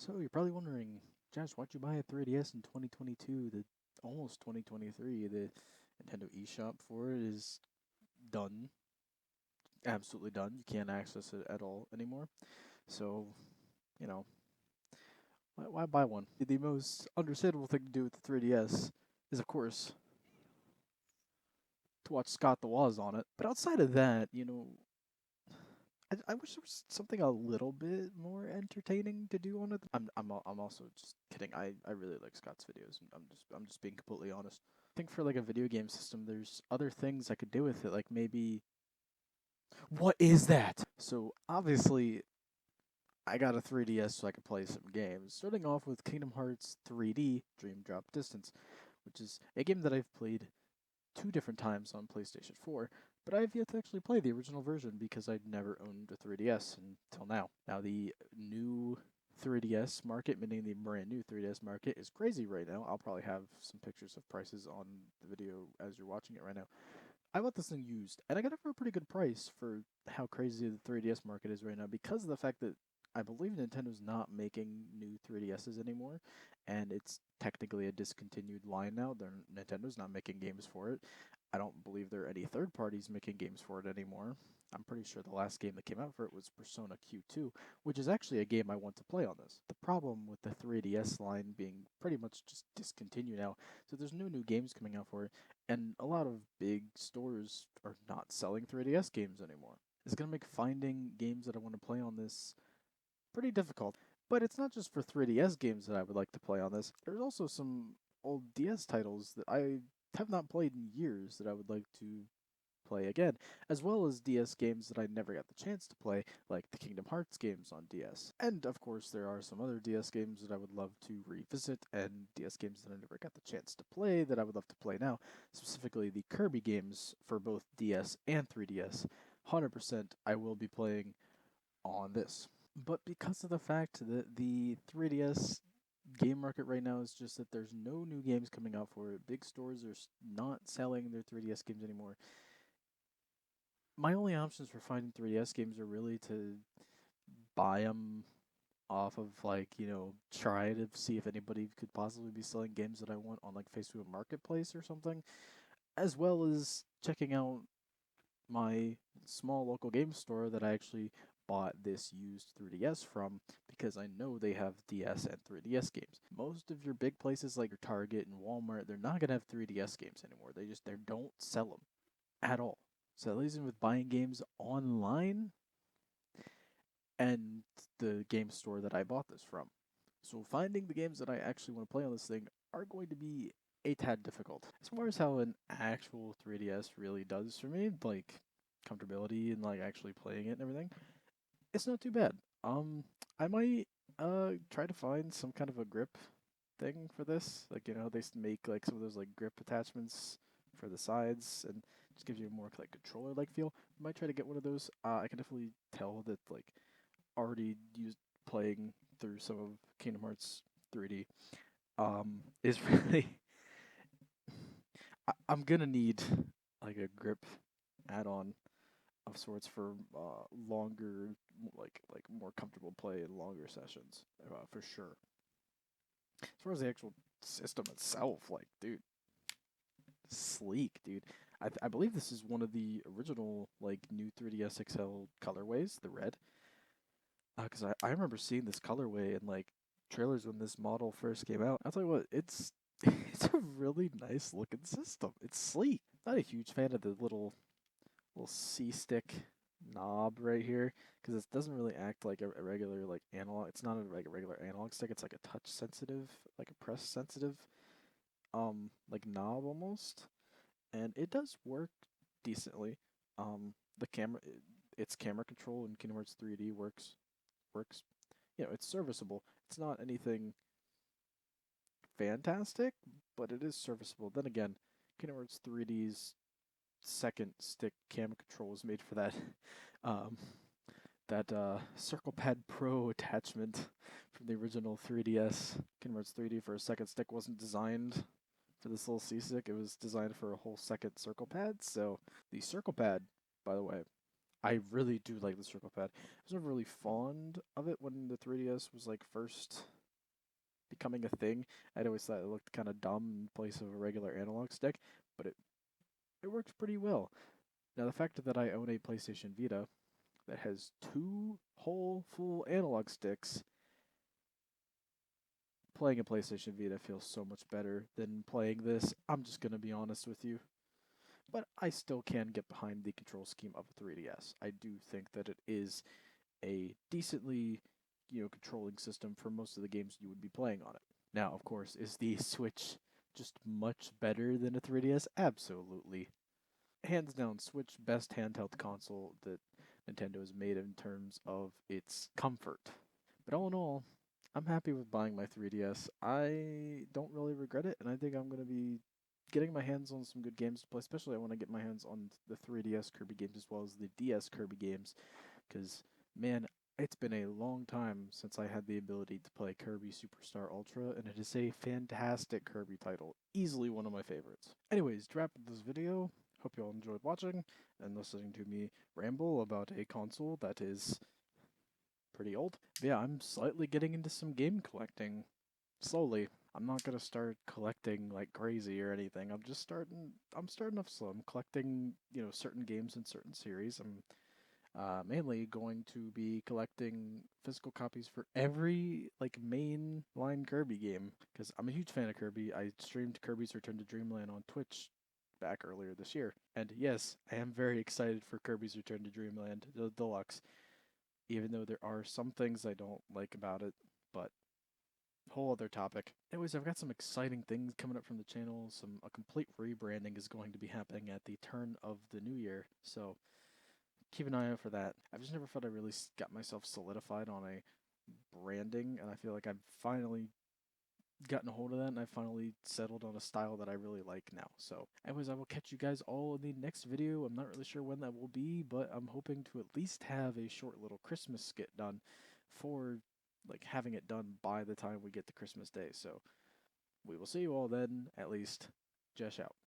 So you're probably wondering, Josh, why'd you buy a 3DS in 2022? The almost 2023. The Nintendo eShop for it is done, absolutely done. You can't access it at all anymore. So, you know, why buy one? The most understandable thing to do with the 3DS is, of course, to watch Scott the Woz on it. But outside of that, I wish there was something a little bit more entertaining to do on it. I'm also just kidding. I really like Scott's videos. I'm just being completely honest. I think for like a video game system, there's other things I could do with it. Like maybe what is that? So obviously, I got a 3DS so I could play some games. Starting off with Kingdom Hearts 3D Dream Drop Distance, which is a game that I've played two different times on PlayStation 4, but I've yet to actually play the original version because I'd never owned a 3DS until now. Now, the new 3DS market, meaning the brand new 3DS market, is crazy right now. I'll probably have some pictures of prices on the video as you're watching it right now. I bought this thing used, and I got it for a pretty good price for how crazy the 3DS market is right now because of the fact that I believe Nintendo's not making new 3DSs anymore, and it's technically a discontinued line now. Nintendo's not making games for it. I don't believe there are any third parties making games for it anymore. I'm pretty sure the last game that came out for it was Persona Q2, which is actually a game I want to play on this. The problem with the 3DS line being pretty much just discontinued now, so there's no new games coming out for it, and a lot of big stores are not selling 3DS games anymore. It's going to make finding games that I want to play on this pretty difficult. But it's not just for 3DS games that I would like to play on this. There's also some old DS titles that I have not played in years that I would like to play again, as well as DS games that I never got the chance to play, like the Kingdom Hearts games on DS. And of course, there are some other DS games that I would love to revisit, and DS games that I never got the chance to play that I would love to play now, specifically the Kirby games for both DS and 3DS. 100% I will be playing on this. But because of the fact that the 3DS game market right now is just that there's no new games coming out for it, big stores are not selling their 3DS games anymore. My only options for finding 3DS games are really to buy them off of try to see if anybody could possibly be selling games that I want on like Facebook Marketplace or something, as well as checking out my small local game store that I actually bought this used 3DS from because I know they have DS and 3DS games. Most of your big places like your Target and Walmart, they're not gonna have 3DS games anymore. They don't sell them at all. So at least with buying games online and the game store that I bought this from. So finding the games that I actually want to play on this thing are going to be a tad difficult. As far as how an actual 3DS really does for me, like comfortability and like actually playing it and everything, it's not too bad. I might try to find some kind of a grip thing for this. Like they make like some of those like grip attachments for the sides and just gives you a more like controller like feel. Might try to get one of those. I can definitely tell that like already used playing through some of Kingdom Hearts 3D is really I'm gonna need like a grip add-on of sorts for longer, like more comfortable play in longer sessions, for sure. As far as the actual system itself, like, dude, sleek, dude. I believe this is one of the original like new 3DS XL colorways, the red. Because I remember seeing this colorway in like trailers when this model first came out. I'll tell you what, it's it's a really nice looking system. It's sleek. Not a huge fan of the little C stick knob right here because it doesn't really act like a regular like analog. It's not like a regular analog stick. It's like a touch sensitive, like a press sensitive, like knob almost, and it does work decently. The camera, its camera control in Kingdom Hearts 3D works. It's serviceable. It's not anything fantastic, but it is serviceable. Then again, Kingdom Hearts 3D's second stick camera control was made for that um, Circle Pad Pro attachment from the original 3DS. Kingdom Hearts 3D for a second stick wasn't designed for this little C stick. It was designed for a whole second circle pad. So the circle pad, by the way, I really do like the circle pad. I was never really fond of it when the 3DS was like first becoming a thing. I'd always thought it looked kind of dumb in place of a regular analog stick, but it worked pretty well. Now the fact that I own a PlayStation Vita that has two whole full analog sticks, playing a PlayStation Vita feels so much better than playing this. I'm just gonna be honest with you. But I still can get behind the control scheme of a 3DS. I do think that it is a decently, controlling system for most of the games you would be playing on it. Now, of course, is the Switch just much better than a 3DS? Absolutely. Hands down, Switch best handheld console that Nintendo has made in terms of its comfort. But all in all, I'm happy with buying my 3DS. I don't really regret it, and I think I'm going to be getting my hands on some good games to play. Especially, I want to get my hands on the 3DS Kirby games as well as the DS Kirby games, because man, it's been a long time since I had the ability to play Kirby Superstar Ultra, and it is a fantastic Kirby title. Easily one of my favorites. Anyways, to wrap up this video, hope you all enjoyed watching and listening to me ramble about a console that is pretty old. But yeah, I'm slightly getting into some game collecting slowly. I'm not gonna start collecting like crazy or anything. I'm starting off slow. I'm collecting, certain games in certain series. I'm mainly going to be collecting physical copies for every like main line Kirby game because I'm a huge fan of Kirby. I streamed Kirby's Return to Dreamland on Twitch back earlier this year, and yes, I am very excited for Kirby's Return to Dreamland the Deluxe. Even though there are some things I don't like about it, but whole other topic. Anyways, I've got some exciting things coming up from the channel. A complete rebranding is going to be happening at the turn of the new year, so keep an eye out for that. I've just never felt I really got myself solidified on a branding, and I feel like I've finally gotten a hold of that, and I finally settled on a style that I really like now. So, anyways, I will catch you guys all in the next video. I'm not really sure when that will be, but I'm hoping to at least have a short little Christmas skit done for like having it done by the time we get to Christmas Day. So, we will see you all then, at least. Jesh out.